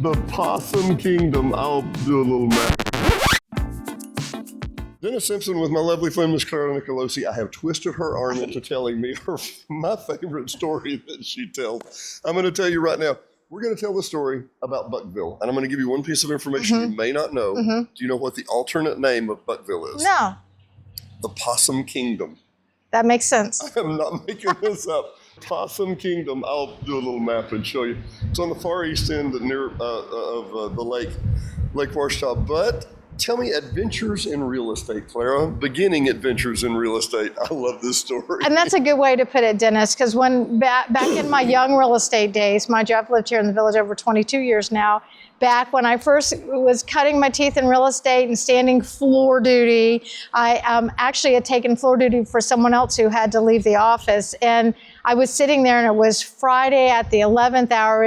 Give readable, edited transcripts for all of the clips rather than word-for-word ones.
The Possum Kingdom. I'll do a little math. Dennis Simpson with my lovely friend, Miss Clara Nicolosi. I have twisted her arm into telling me my favorite story that she tells. I'm going to tell you right now. We're going to tell the story about Buckville, and I'm going to give you one piece of information you may not know. Do you know what the alternate name of Buckville is? No. The Possum Kingdom. That makes sense. I am not making this up. Possum Kingdom. I'll do a little map and show you. It's on the far east end near of the Lake Washita. But tell me, adventures in real estate, Clara. Beginning adventures in real estate. I love this story. And that's a good way to put it, Dennis, because when back in my young real estate days, mind you, I've lived here in the village over 22 years now. Back when I first was cutting my teeth in real estate and standing floor duty, I actually had taken floor duty for someone else who had to leave the office. And I was sitting there, and it was Friday at the 11th hour,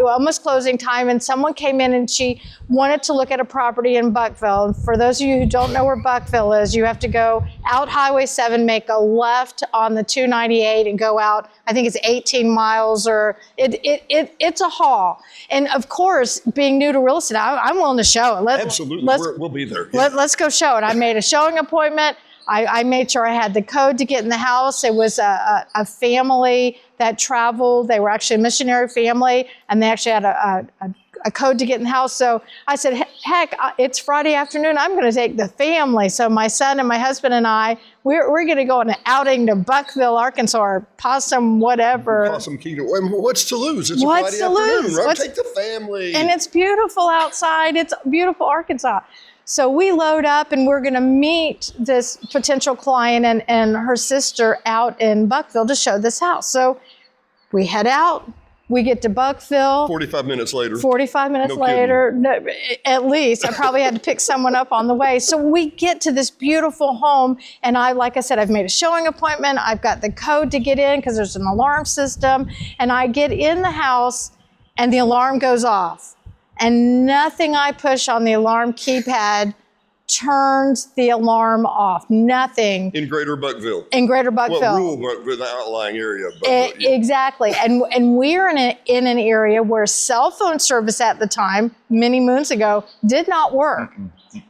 almost closing time, and someone came in and she wanted to look at a property in Buckville. And for those of you who don't know where Buckville is, you have to go out Highway 7, make a left on the 298 and go out, I think it's 18 miles, or it's a haul. And of course, being new to real estate, I'm willing to show it. Absolutely, we'll be there. Yeah. Let's go show it. I made a showing appointment. I made sure I had the code to get in the house. It was a family that traveled. They were actually a missionary family, and they actually had a code to get in the house. So I said, heck, it's Friday afternoon. I'm going to take the family. So my son and my husband and I, we're going to go on an outing to Buckville, Arkansas, or Possum, whatever. Possum Kingdom. What's to lose? It's a Friday afternoon, right? Take the family. And it's beautiful outside. It's beautiful Arkansas. So we load up, and we're going to meet this potential client and her sister out in Buckville to show this house. So we head out. We get to Buckville. 45 minutes later. 45 minutes later, no, at least. I probably had to pick someone up on the way. So we get to this beautiful home, and like I said, I've made a showing appointment. I've got the code to get in because there's an alarm system. And I get in the house, and the alarm goes off. And nothing I push on the alarm keypad turns the alarm off. Nothing. In Greater Buckville. In Greater Buckville. Well, rural Buckville, the outlying area of Buckville. Exactly. And we're in an area where cell phone service at the time, many moons ago, did not work.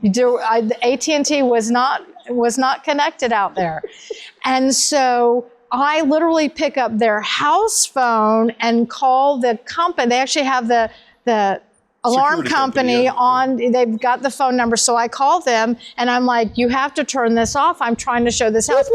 The AT&T was not connected out there. And so I literally pick up their house phone and call the company. They actually have the alarm Security company yeah. on, they've got the phone number. So I call them, and I'm like, you have to turn this off. I'm trying to show this house.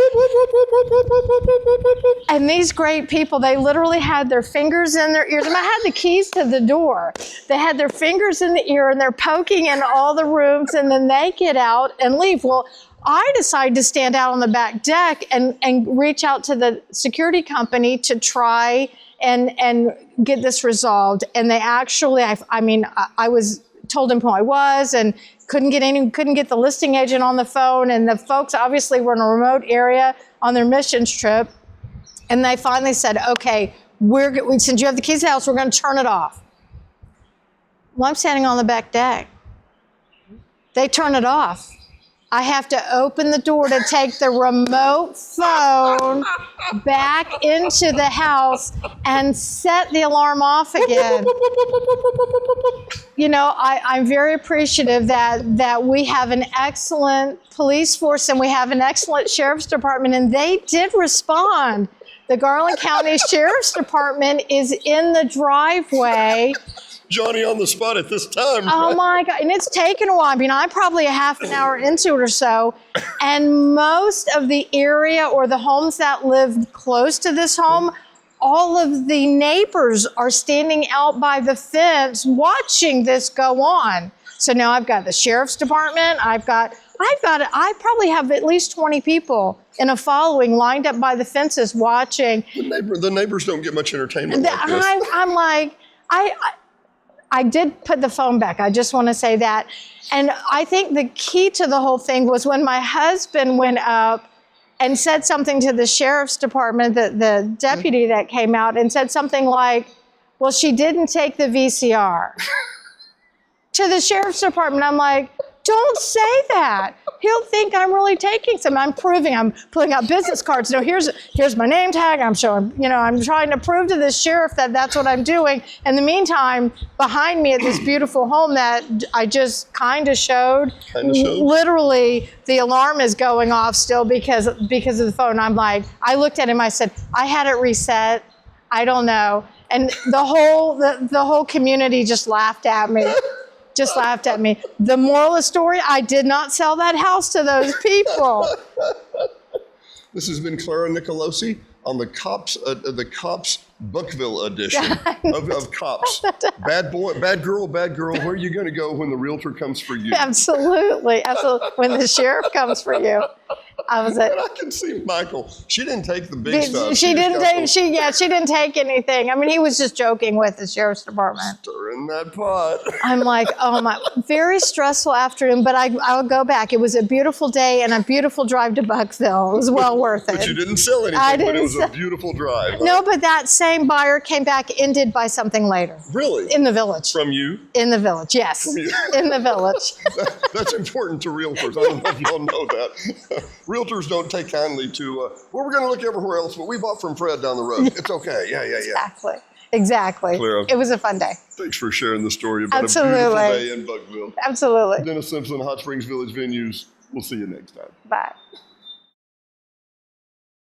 And these great people, they literally had their fingers in their ears. And I had the keys to the door. They had their fingers in the ear, and they're poking in all the rooms, and then they get out and leave. Well, I decided to stand out on the back deck and reach out to the security company to try and get this resolved. And they actually, I was told him who I was and couldn't get the listing agent on the phone. And the folks obviously were in a remote area on their missions trip. And they finally said, okay, since you have the keys to the house, we're going to turn it off. Well, I'm standing on the back deck. They turn it off. I have to open the door to take the remote phone back into the house and set the alarm off again. You know, I'm very appreciative that we have an excellent police force and we have an excellent sheriff's department, and they did respond. The Garland County Sheriff's Department is in the driveway. Johnny on the spot at this time. Oh right? my God, and it's taken a while. I mean, I'm probably a half an hour into it or so, and most of the area or the homes that live close to this home, all of the neighbors are standing out by the fence watching this go on. So now I've got the sheriff's department, I probably have at least 20 people in a following lined up by the fences watching. The neighbors don't get much entertainment like this. I'm like, I did put the phone back. I just want to say that. And I think the key to the whole thing was when my husband went up and said something to the sheriff's department, the deputy that came out, and said something like, well, she didn't take the VCR. To the sheriff's department, I'm like, Don't say that. He'll think I'm really taking some. I'm proving. I'm pulling out business cards. No, here's my name tag. I'm showing. I'm trying to prove to this sheriff that that's what I'm doing. In the meantime, behind me at this beautiful home that I just kind of showed, literally the alarm is going off still because of the phone. I'm like, I looked at him. I said, I had it reset. I don't know. And the whole community just laughed at me. Just laughed at me. The moral of the story, I did not sell that house to those people. This has been Clara Nicolosi on the Cops Buckville edition of Cops. Bad boy, bad girl, where are you going to go when the realtor comes for you? Absolutely. When the sheriff comes for you. I can see Michael. She didn't take the big stuff. She didn't take anything. I mean, he was just joking with the sheriff's department. Stirring that pot. I'm like, oh my, very stressful afternoon, but I'll go back. It was a beautiful day and a beautiful drive to Buckville. It was well worth it. But you didn't sell anything, but it was a beautiful drive. Huh? No, but that same buyer came back and did buy something later. Really? In the village. From you? In the village, yes. From you? In the village. That's important to realtors. I don't know if y'all know that. Realtors don't take kindly to, we're going to look everywhere else, but we bought from Fred down the road. It's okay. Yeah. Exactly. Clara, it was a fun day. Thanks for sharing the story about a beautiful day in Buckville. Absolutely. Dennis Simpson, Hot Springs Village Venues. We'll see you next time. Bye.